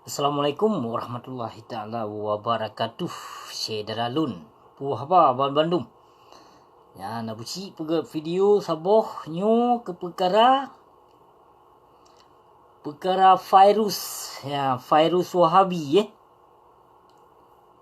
Assalamualaikum warahmatullahi taala wabarakatuh. Saya Daralun. Puah apa Abang Bandung. Ya, nak buci pega video saboh nyo ke perkara virus. Ya, virus Wahabi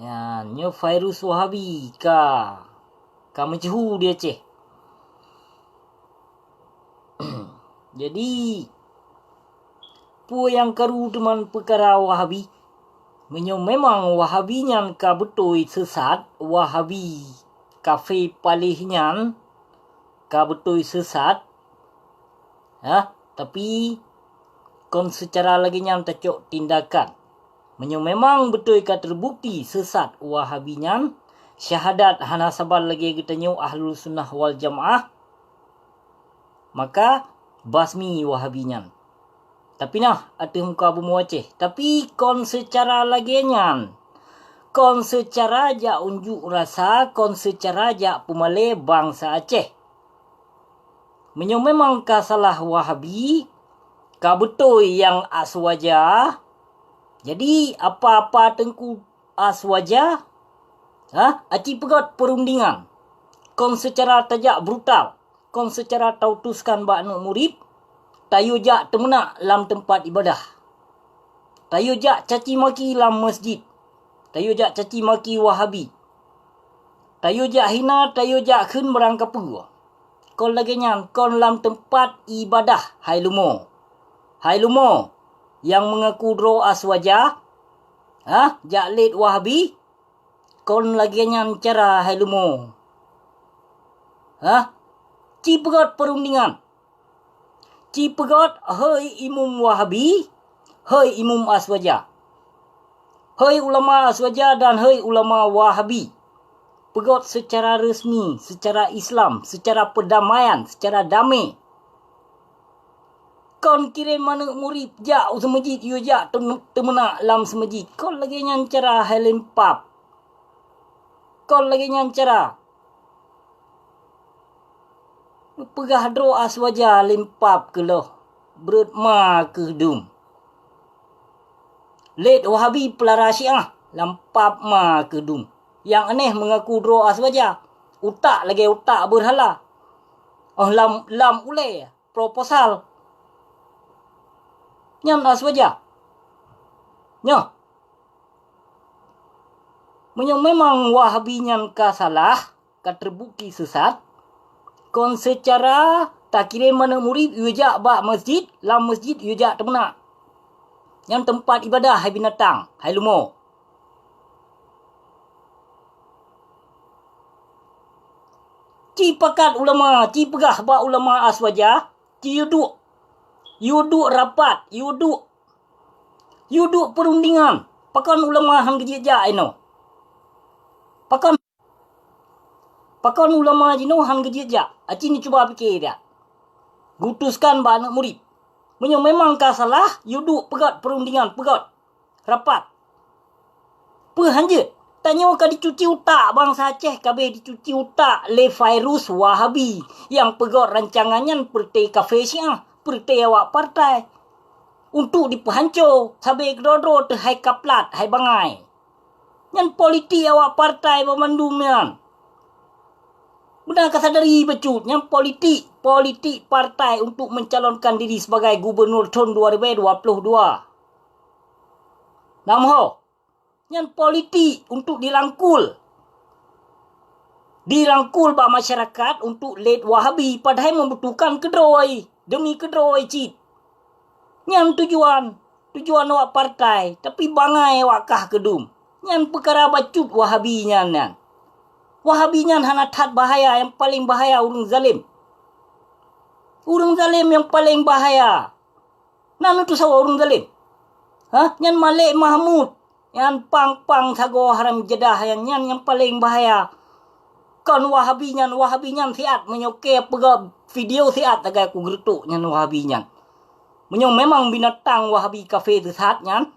Ya, nyo virus Wahabi ka mencehu dia ceh. Jadi pu yang karu teman perkara Wahabi. Menyo memang Wahabi nyan ka betul sesat, Wahabi kafe palih nyan ka betul sesat. Tapi kon secara lagi nyan tacok tindakan. Menyo memang betul ka terbukti sesat Wahabi nyan, syahadat hana sabar lagi kita nyo Ahlul Sunnah wal Jamaah, maka basmi Wahabi nyan. Tapi nah, ada muka bumi Aceh. Tapi kon secara lagi nyan. Kon secara ja unjuk rasa, kon secara ja pemale bangsa Aceh. Menyo memang ka salah Wahabi, ka betul yang aswaja. Jadi apa-apa tengku aswaja, aci pegot perundingan. Kon secara tajak brutal, kon secara tautuskan bak anak murid, tayo jak temenak lam tempat ibadah. Tayo jak caci maki lam masjid. Tayo jak caci maki Wahabi. Tayo jak hina, tayo jak khun merangkapu. Kon lagi nyan, kon lam tempat ibadah. Hai lumo. Yang mengaku dro aswaja. Jak late Wahabi. Kon lagi nyan cara hai lumo. Cipegot perundingan. Cipegot, hei imum Wahabi, hei imum aswaja. Hei ulama aswaja dan hei ulama Wahabi. Pegot secara resmi, secara Islam, secara perdamaian, secara damai. Kon kirim mana murid jak semajid, you jak temenak lam semajid. Kon lagi nyan cara helimpap. Kon lagi nyan cara pegah dro aswaja limpap ke loh. Berut ma ke dum. Late Wahabi pelara Syiah. Lampap ma ke dum. Yang aneh mengaku dro aswaja. Utak lagi utak berhala. Lam ule. Proposal. Nyan aswaja. Nyo. Menyo memang Wahabi nyan ka salah. Ka terbukti sesat. Kon secara tak kira mana murid yujak bak masjid, lam masjid yujak temenak. Yang tempat ibadah hai binatang, hai lumo. Ci pakat ulama, ci pegah bak ulama aswaja, ci yuduk. Yuduk rapat, yuduk perundingan. Pakan ulama hang gejak ino. Pakan ulama jino han gejak. Aci ni cuba fikir dia. Gutuskan ba anak murid. Menyo memang ka salah, yuduk pegat perundingan, pegat. Rapat. Hanje. Tanyo ka dicuci utak bangsa Aceh, kabeh dicuci utak le virus Wahabi yang pegat rancangannya pertai kafe Syiah, pertai awak partai. Untuk dipehancur, sabe kedodro te hai kaplat, hai bangai. Yang politik awak partai memandum yan. Benar kesadari becut yang politik partai untuk mencalonkan diri sebagai gubernur tahun 2022. Namho, yang politik untuk dirangkul bak masyarakat untuk late Wahabi padahal membutuhkan kedroi demi kedroi cip. Yang tujuan awak partai tapi bangai awak kah kedum. Yang perkara bacut Wahabi nyan. Wahabi nyan hanatat bahaya, yang paling bahaya urang zalim. Urang zalim yang paling bahaya. Nanu tu sawa urang zalim? Nyan Malik Mahmud, yang pang sago haram jedah yang paling bahaya. Kon Wahabi nyan siat menyoke pega video siat tagai ku gertuk nyan Wahabi nyan. Menyong memang binatang Wahabi kafe sesat nyan,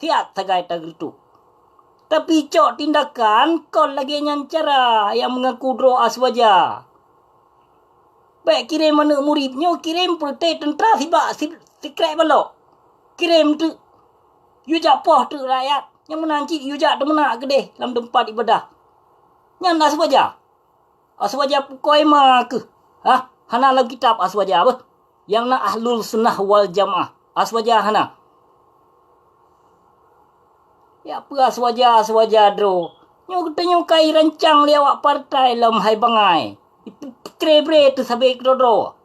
siat tagai ta gertuk. Tapi cok tindakan, kon lagi nyan cara yang mengaku dro aswaja. Baik kirim mana muridnya, kirim pertai tentera sibak sikret balok. Kirim tu You jak poh tu rakyat. Yang menanci you jak temenak kedeh dalam tempat ibadah. Yang aswaja. Aswaja pukoi ma ke? Ha? Hana dalam kitab aswaja apa? Yang nak ahlul sunnah wal jamaah. Aswaja hana. Ya apa aswaja dro. Nyo katanya kai rancang li awak partai lam hai bangai. Itu kre-bre tu sabe dro.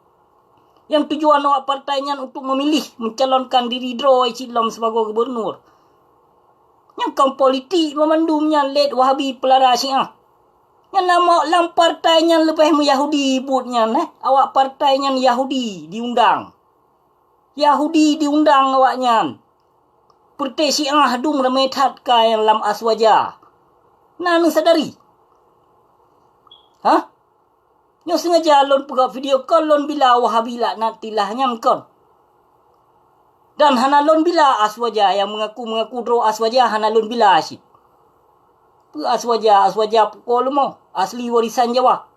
Yang tujuan awak partainya untuk memilih mencalonkan diri dro Islam sebagai gubernur. Yang kaum politik memandumnya led Wahabi pelara Syiah. Yang nama lam partainya lebih Yahudi buatnya Awak partainya Yahudi diundang. Yahudi diundang awaknya. Perti Syiah dung remetat ka yang lam aswaja. Nanu sadari. Ha? Nyo sengaja lon pegak video call lon bila Wahabi nanti lah nyam kon. Dan hana lon bila aswaja yang mengaku dro aswaja hana lon bila asyik. Aswaja pukul mo asli warisan Jawa.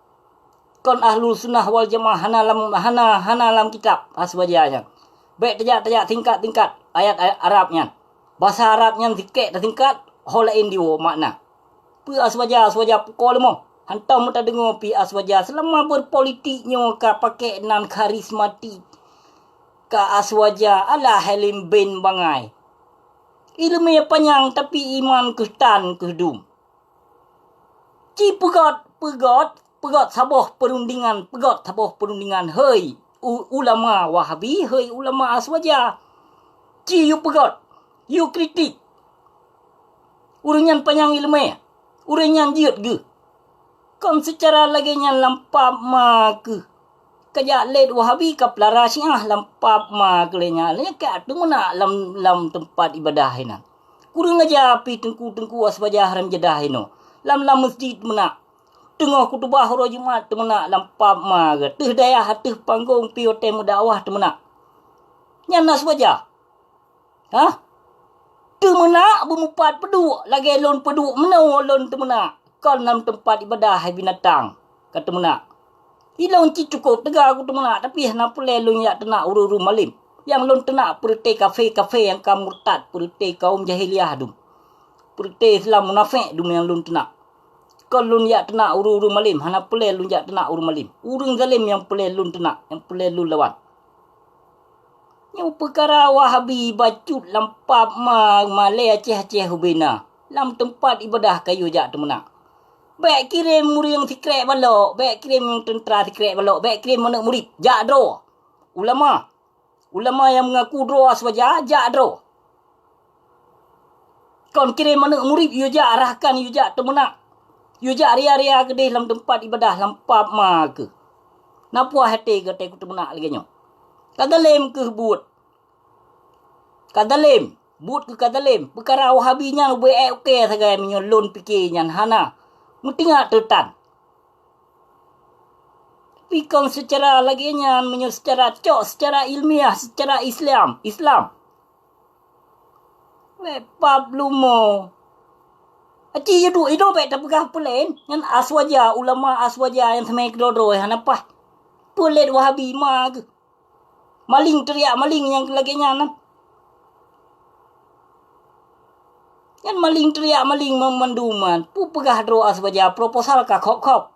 Kon ahlul sunnah wal jamaah hana lam kitab aswajanya. Baik tajak tingkat ayat Arabnya. Bahasa Arabnya tingkat holain diwo makna. Aswaja pukul mo. Hantar muta dengar pi aswaja selama berpolitiknya ka pakai nan karismatik. Ka aswaja ala halim bin bangai. Ilmu panjang tapi iman kestan kedum. Ci pegot saboh perundingan hei ulama Wahabi, hei ulama aswaja. Ci you pegot, you kritik. Urenyan panjang ilmu, urenyan jiut ge. Kon secara lagi nya lampap ma ke. Kajak led Wahabi ka pelara Syiah lampap ma kelenya. Lenya ka tu mana lam tempat ibadah hina. Kurang aja pi tengku aswaja haram jedah hino. Lam masjid mena. Tengah kutubah haro Jumat temena lampap ma ke. Teh daya hatih panggung pi hotel mudawah temena. Nyan aswaja. Ha? Temena bermupat peduk lagi lon peduk meno lon temena. Kon nam tempat ibadah hai binatang. Kata mena. Ilong ci cukup tegak aku temena tapi hana pule lon yak tenak uru-uru malim. Yang lon tenak perite kafe yang kaum murtad, perite kaum jahiliah dum. Perite Islam munafik dum yang lon tenak. Kon lon yak tenak uru-uru malim, hana pule lon yak tenak uru malim. Urung zalim yang pule lon tenak, yang pule lon lawan. Yang perkara Wahabi bacut lampap malay aceh hubina. Lam tempat ibadah kayu jak temena. Baik kirim murid yang sikret balok, baik kirim yang tentera sikret balok, baik kirim anak murid, jak dro. Ulama yang mengaku dro aswaja, jak dro. Kon kirim anak murid, you jak arahkan, you jak temena. You jak ria-ria kedih dalam tempat ibadah, lampap ma ke. Napuah hati ke ku temena lagi nyo. Kadalem ke buat. Kadalem, buat ke kadalem. Perkara Wahabi nya buat okey sagai menyo lon fikir nya hana. Mutingak tertan. Tapi kau secara lagi nyan menyo secara secara ilmiah, secara Islam. Pap lumo. Aci itu baik tak pegah pelen. Yang aswaja, ulama aswaja yang semai kedodo hana apa. Pelet Wahabi ma ke. Maling teriak maling yang lagi nyan. Yang maling teriak maling memanduman. Pegah dro aswaja proposal ka kop.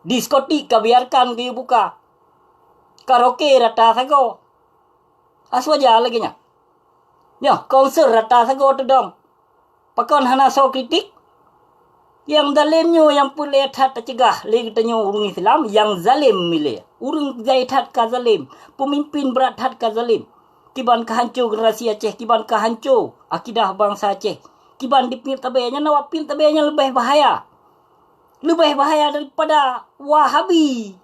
Diskotik ka biarkan ke buka. Karaoke rata sago. Aswaja lagi nya. Ya, konser rata sago tu dong. Pakon hana so kritik. Yang dalimnya yang boleh hat cegah. Lagi tanya urung Islam yang zalim milih. Urung zait hat ka zalim. Pemimpin berat hat ka zalim. Kiban kehancur generasi Aceh, kiban kehancur akidah bangsa Aceh. Kiban dipil tabainya, nawak pil tabainya lebih bahaya. Lebih bahaya daripada Wahabi.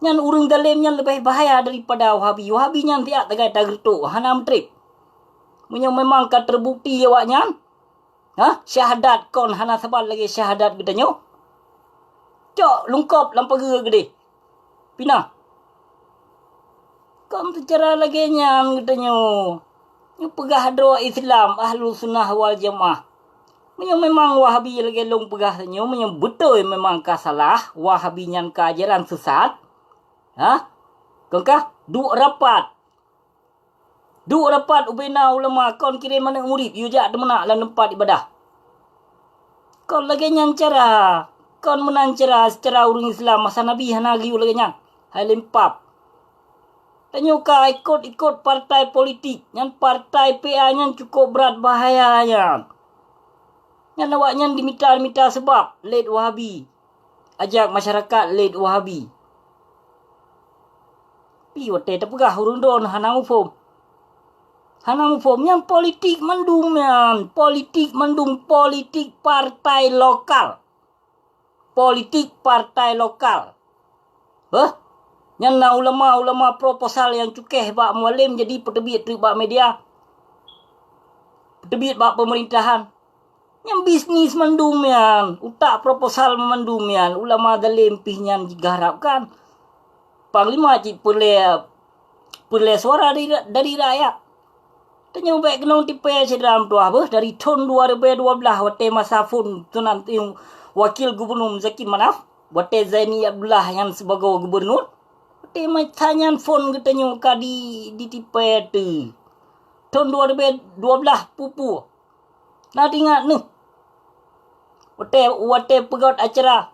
Yang urung dalimnya lebih bahaya daripada Wahabi. Wahabi yang tiap tagai tagertuk, hana trip. Memang kan terbukti awaknya. Ha? Syahadat kon hana sabar lagi syahadat gedanya. Cok lungkop lampaga gede. Pina. Kon secara lagi nyam gedanya. Yu pegah doa Islam ahlul sunnah wal jamaah. Memang Wahabi lagi long pegah nyo betul memang ka salah Wahabi nyan ka ajaran sesat. Ha? Kongkah duk rapat. Duk rapat ubena ulama kon kirim mana murid yu jak demenak dalam tempat ibadah. Kon lagi nyan cara. Kon menan cara secara urang Islam masa Nabi hanagi lagi nyan. Hai lempap. Tanyuka ikut partai politik. Nyan partai PA nyan cukup berat bahaya nyan. Nyan awak nyan dimita sebab late Wahabi. Ajak masyarakat late Wahabi. Pi wate terpegah urung don hanang ufom. Hanang ufom yang politik mendung yan. Politik mendung politik partai lokal. Politik partai lokal. Yang na ulama proposal yang cukeh bak mualim jadi petebit tu bak media. Petebit bak pemerintahan. Yang bisnis mendung yan. Utak proposal mendung yan. Ulama dalim pih yan digarapkan. Panglima cik perle suara dari rakyat. Tanya baik kena tipe sedram tu apa dari tahun 2012 wate masa fun tu nanti wakil gubernur Zaki Manaf wate Zaini Abdullah yang sebagai gubernur wate macam fun katanya ka di tipe tu tahun 2012 pupu nak ingat ni wate pegot acara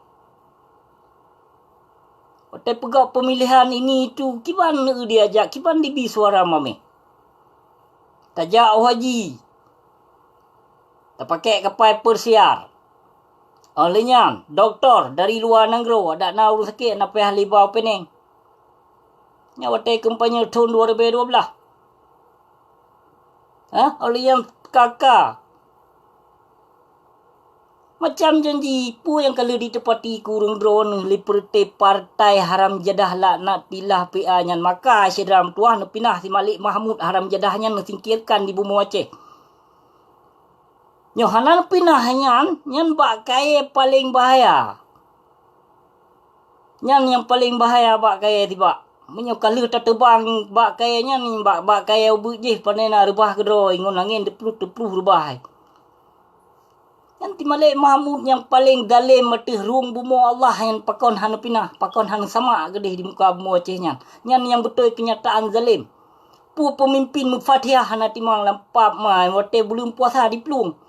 wate pegot pemilihan ini tu kiban dia ajak kiban dibi suara mame tajak haji. Tak pakai kapal persiar. Olehnya, doktor dari luar negara ada nak urus sakit nak pergi halibau pening. Nyawate kampanye tahun 2012. Oleh yang kakak. Macam janji pu yang kalau ditepati kurung drone liperti partai haram jadah laknat pilah PA nyan maka sedram tuah nak pinah si Malik Mahmud haram jadahnya nak singkirkan di bumi Aceh. Nyohanan pinah nyan bak kaya paling bahaya. Nyan yang paling bahaya bak kaya tiba. Menyo kalau tak terbang bak kaya nyan bak kaya ubuk je panena rebah kedro ingon angin depluh rebah. Yang Malik Mahmud yang paling dalim metih ruang bumu Allah yang pakon hana pinah, pakon hana sama gedeh di muka bumu Aceh nyan. Nyan yang betul kenyataan zalim. Pu pemimpin Mufatihah hana timang lampap mai wate belum puasa di pelung.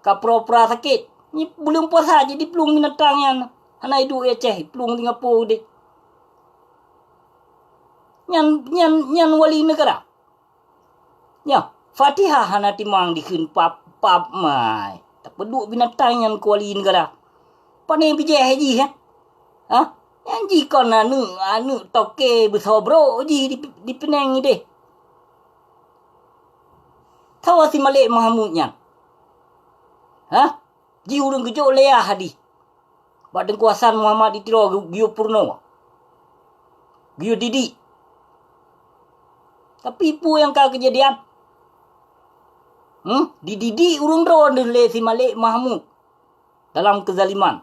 Ka pura-pura sakit. Ni belum puasa je di pelung binatang yang hana hidup Aceh, pelung Singapura deh. Nyan wali negara. Ya, Fatihah hana timang dikun pap mai. Tak peduk binatang yang kuali negara. Panai bijak haji Yang jikon anu toke besar bro ji di Penang ni deh. Tahu si Malik Mahmudnya. Ji urang kejok leah hadi. Badan kuasaan Muhammad Itiro Gio Purno. Gio Didi. Tapi pu yang kau kejadian. Dididi urung drone oleh si Malik Mahmud dalam kezaliman.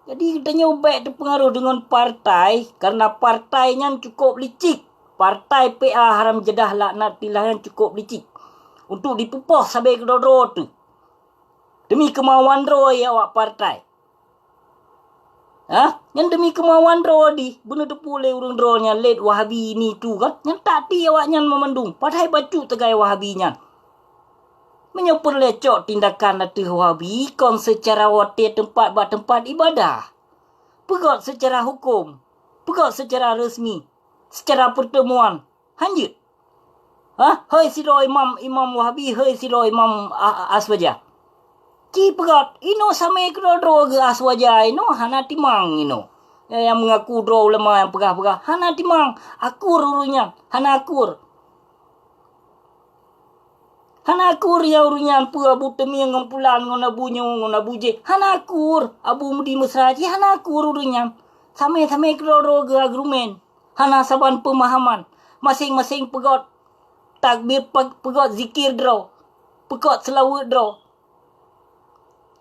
Jadi katanya baik terpengaruh dengan partai karena partainya cukup licik. Partai PA haram jadah laknat pilihan cukup licik untuk dipupuh sampai ke doro tu. Demi kemauan roy awak partai. Yang demi kemauan draw di benar tepule urang drawnya late Wahabi ni tu kan. Yang tak ti awak nyan memandung. Padahal baju tegai Wahabi nyan. Menyopur lecok tindakan latih Wahabi kon secara wate tempat ibadah. Pegot secara hukum. Pegot secara resmi. Secara pertemuan. Hanjut. Hei siro imam Wahabi. Hei siro imam Aswaja. Ci pegat ino samai kro ke aswaja ino hana timang ino yang mengaku dro ulama yang pegah hana timang akur urunya hana akur ya urunya pu abu temi ngompulan ngona bunyo ngona buje hana akur abu mudi mesra ci hana akur urunya samai kro ke argumen hana saban pemahaman masing-masing pegat takbir pegat zikir dro pegat selawat dro.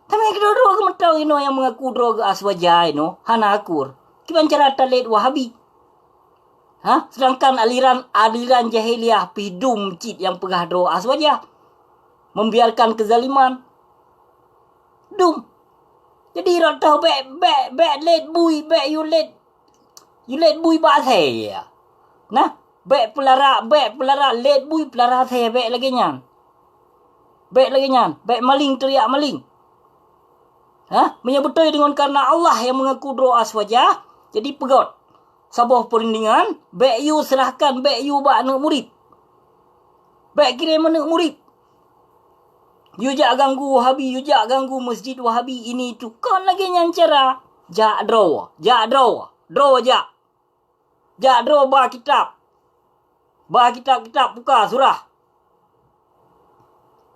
Kami kedua-dua kemetau ino yang mengaku droga aswaja ino hana akur. Kiban cara talit Wahabi. Sedangkan aliran jahiliyah pidum cip yang pegah droga aswaja. Membiarkan kezaliman. Dum. Jadi rotah back let bui back you let bui ba the. Nah, Bek pelarak, let bui pelarak saya bek lagi nyan. Bek maling teriak maling. Menyebetul dengan karena Allah yang mengaku doa aswajah. Jadi pegot. Sabah perundingan, bek you serahkan, bek you bak anak murid. Bek kirim anak murid. You jak ganggu Wahabi, you jak ganggu masjid Wahabi ini tu. Kon lagi nyan cara. Jak draw. Draw jak. Jak draw bah kitab. Kitab buka surah.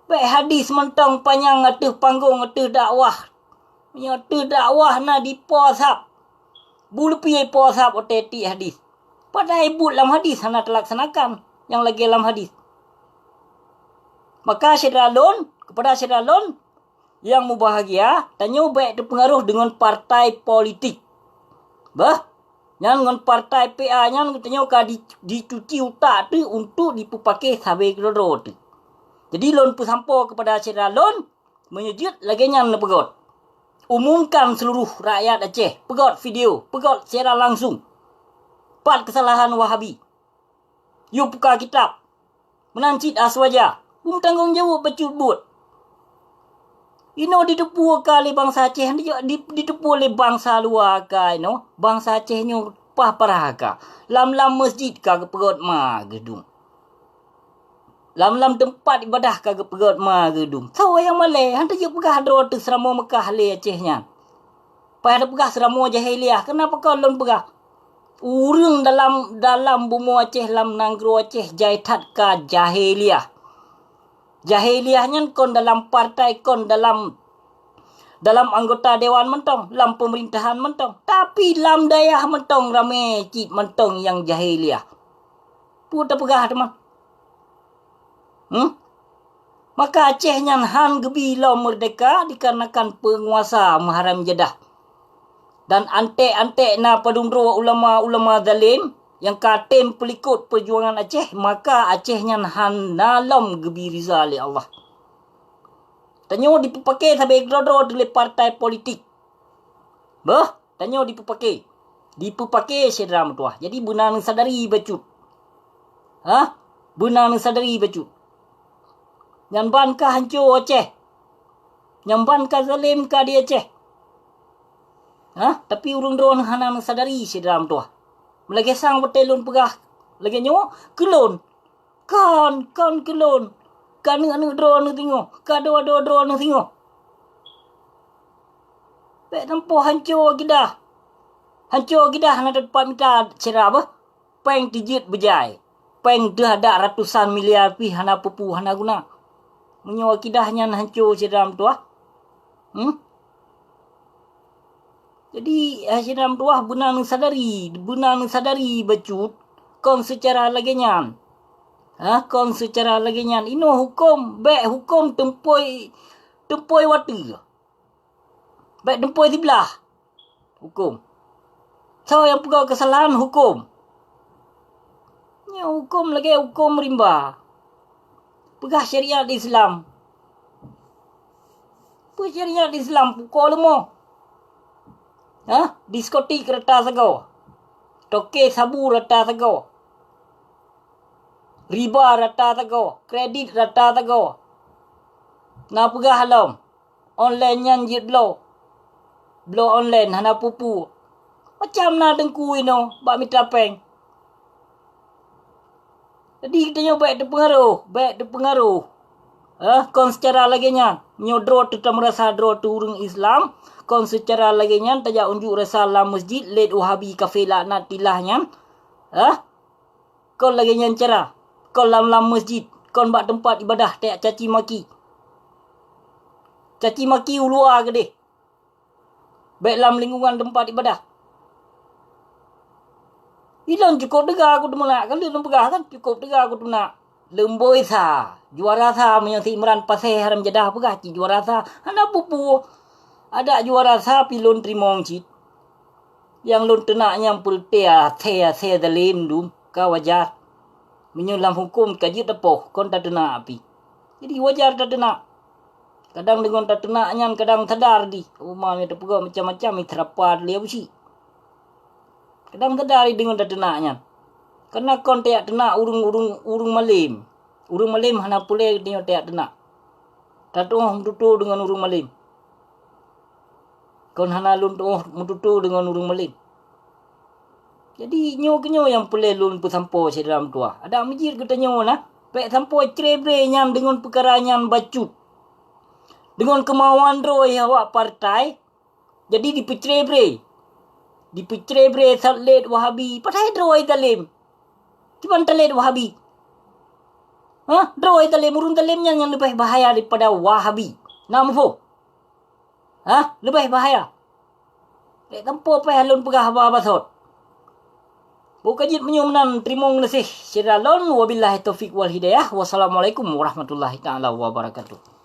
Baik hadis mentang panjang atau panggung atau dakwah. Atau dakwah na di posap. Bulu piye posap oteti hadis. Padahal ibu dalam hadis hana terlaksanakan yang lagi dalam hadis. Maka kepada syedalon yang mubahagia, tanya baik terpengaruh dengan partai politik. Yang dengan partai PA yang tanya dicuci utak tu untuk dipakai sabai kedoro tu. Jadi lon pun sampai kepada syedalon menyejut lagi yang pegot. Umumkan seluruh rakyat Aceh. Pegot video. Pegot secara langsung. 4 kesalahan Wahabi. You buka kitab. Menancit aswaja. Tanggungjawab becut buat. Ino ditepu oleh bangsa Aceh. Ditepu oleh bangsa luar ka. Bangsa Aceh ni parah ka. Lam masjid ka pegot ma gedung. Lam tempat ibadah kagak pegot ma gedung. So yang malay, hantar je pegah dro tu seramo Mekah le Acehnya. Pai ada pegah seramo jahiliah. Kenapa kau lon pegah? Urang dalam bumi Aceh, lam nanggro Aceh jaitat ka jahiliah. Jahiliahnya kon dalam partai, kon dalam anggota dewan mentong, dalam pemerintahan mentong. Tapi dalam dayah mentong ramai cik mentong yang jahiliah. Putar pegah teman. Maka Acehnya han gebilau merdeka dikarenakan penguasa Muharram Jeddah. Dan antek-antek na padumro ulama zalim yang katem pelikut perjuangan Aceh, maka Acehnya han nalam gebiriza oleh Allah. Tanya dipakai sampai gedro oleh partai politik. Tanya dipakai. Dipakai sedram tuah. Jadi benar sadari bacut. Benar sadari bacut. Yang ban ka hancur Aceh. Yang ban ka zalim ka di Aceh. Tapi urung drone hana sadari sedram tu. Melagi sang betelun pegah. Lagi nyo kelon. Kan kelon. Kan anu drone tengok. Ka dua drone tengok. Pek tempoh hancur kita. Hancur kita hana dapat minta cerah apa? Peng digit berjaya. Peng dah ada ratusan miliar pi hana pupu hana guna. Menyawa kidahnya hancur sedam tu. Jadi sedam tu benar sadari becut kon secara laginya. Kon secara laginya ino hukum tempoi waktu. Baik tempoi sebelah hukum. So yang pegawai kesalahan hukum. Ni hukum lagi hukum rimba. Pegah syariat Islam. Syariat Islam pukul lemo. Diskotik rata sago. Toke sabu rata sago. Riba rata sago. Kredit rata sago. Na pegah halam. Online nyan jit blow. Blow online hana pupu. Macam na dengku ino. Bak mitra peng. Jadi kita baik terpengaruh. Kon secara laginya nyodro tu merasa dro tu urang Islam. Kon secara laginya tajak unjuk rasa dalam masjid led Wahabi kafe laknat tilahnya. Kon laginya cara. Kon dalam masjid. Kon bak tempat ibadah tak caci maki. Caci maki ulua ke deh. Baik dalam lingkungan tempat ibadah. Ilan cukup dega aku tu nak kan dia pegah kan cukup dega aku tu nak lemboi sa juara sa menyasi Imran Pasai Haram Jeddah pegah ci juara sa ana pupu ada juara sa pilon trimong cit yang lon tenaknya pultea saya dalim dum ka wajar menyulam hukum kaji tepoh kon tak tenak api jadi wajar tak tenak kadang dengan tak tenaknya kadang sadar di umamnya terpegah macam-macam terapar dia busi kadang sedari dengan tak tenaknya. Karena kon tiak tenak urung malim. Urung malim hana pule dia tiak tenak. Tatu mututu dengan urung malim. Kon hana lun mututu dengan urung malim. Jadi nyo yang pule lun pu sampo si dalam tua. Ada mijir kita nyo nah. Pek sampo cerebre nyam dengan perkara nyam bacut. Dengan kemauan roy awak partai. Jadi dipecerebre. Dipecerebre satlet Wahabi. Padahal roy dalim. Cuman talet Wahabi. Roy dalim urung dalimnya yang lebih bahaya daripada Wahabi. Nama po. Lebih bahaya. Pek sampo peh lun pegah basot. Bukajit menyumnan terima kasih. Syiralon wabillahi taufiq wal hidayah. Wassalamualaikum warahmatullahi taala wabarakatuh.